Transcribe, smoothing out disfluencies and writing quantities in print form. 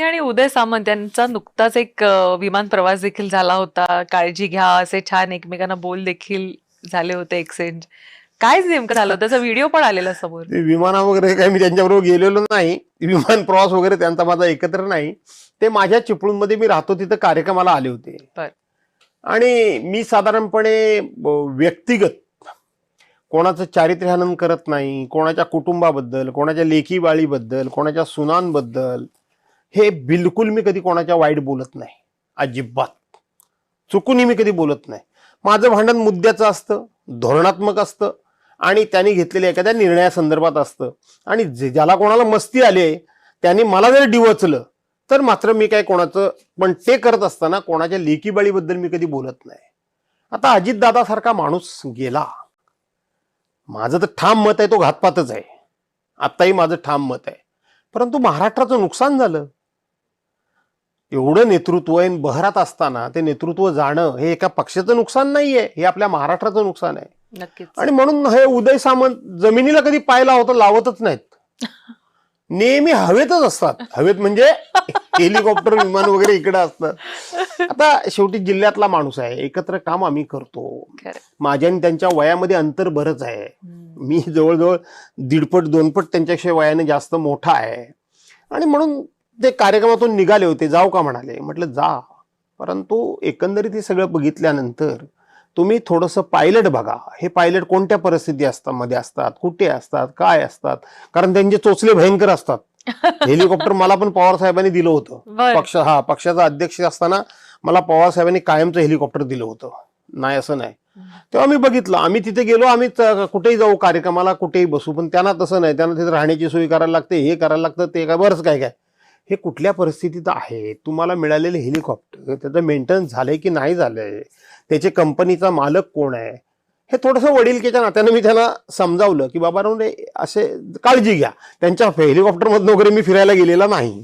आणि उदय सामंत यांचा नुकताच एक विमान प्रवास देखील झाला होता. काळजी घ्या असे छान एकमेकांना बोल देखील झाले होते एक्सचेंज. काय नेमकं झालं? त्याचा व्हिडिओ पण आलेला समोर. ते विमाना वगैरे काही मी त्यांच्याबरोबर गेलेलो नाही. विमान प्रवास वगैरे त्यांचा माझा एकत्र नाही. ते माझ्या चिपळूणमध्ये मी राहतो तिथं कार्यक्रमाला आले होते. आणि मी साधारणपणे व्यक्तिगत कोणाचं चारित्र्यहनन करत नाही, कोणाच्या कुटुंबाबद्दल, कोणाच्या लेकी बाळीबद्दल, कोणाच्या सुनांबद्दल हे बिलकुल मी कधी कोणाच्या वाईट बोलत नाही. अजिबात चुकूनही मी कधी बोलत नाही. माझं भांडण मुद्द्याचं असतं, धोरणात्मक असतं आणि त्यांनी घेतलेल्या एखाद्या निर्णयासंदर्भात असतं. आणि ज्याला कोणाला मस्ती आली त्यांनी मला जर डिवचलं तर मात्र मी काय कोणाचं, पण ते करत असताना कोणाच्या लेकीबाळीबद्दल मी कधी बोलत नाही. आता अजितदादासारखा माणूस गेला, माझं तर ठाम मत आहे तो घातपातच आहे. आत्ताही माझं ठाम मत आहे. परंतु महाराष्ट्राचं नुकसान झालं. एवढं नेतृत्व आहे, बहरात असताना ते नेतृत्व जाणं हे एका पक्षाचं नुकसान नाहीये, हे आपल्या महाराष्ट्राचं नुकसान आहे. नक्कीच. आणि म्हणून हे उदय सामंत जमिनीला कधी पाय लावतं लावतच नाहीत. नेहमी हवेतच असतात. हवेत म्हणजे हेलिकॉप्टर विमान वगैरे इकडे असतात. आता शेवटी जिल्ह्यातला माणूस आहे, एकत्र काम आम्ही करतो. माझ्या आणि त्यांच्या वयामध्ये अंतर बरंच आहे. मी जवळजवळ 1.5 2 त्यांच्याशिवाय वयाने जास्त मोठा आहे. आणि म्हणून ते कार्यक्रमातून निघाले होते. जाऊ का म्हणाले, म्हटलं जा. परंतु एकंदरीत हे सगळं बघितल्यानंतर तुम्ही थोडंसं पायलट बघा. हे पायलट कोणत्या परिस्थिती मध्ये असतात, कुठे असतात, काय असतात, कारण त्यांचे चोचले भयंकर असतात. हेलिकॉप्टर मला पण पवार साहेबांनी दिलं होतं. पक्षाचा अध्यक्ष असताना मला पवार साहेबांनी कायमचं हेलिकॉप्टर दिलं होतं. नाही असं नाही. तेव्हा मी बघितलं. आम्ही तिथे गेलो, आम्ही कुठेही जाऊ कार्यक्रमाला, कुठेही बसू. पण त्यांना तसं नाही. त्यांना तिथे राहण्याची सोय करायला लागते, हे करायला लागतं, ते काय बरंच काय काय. हे कुठल्या परिस्थितीत आहे, तुम्हाला मिळालेले हेलिकॉप्टर त्याचं मेंटेनन्स झालंय की नाही झालंय, त्याचे कंपनीचा मालक कोण आहे, हे थोडंसं वडीलकीच्या नात्यानं मी त्यांना समजावलं की बाबा असे काळजी घ्या. त्यांच्या हेलिकॉप्टरमधून वगैरे मी फिरायला गेलेला नाही.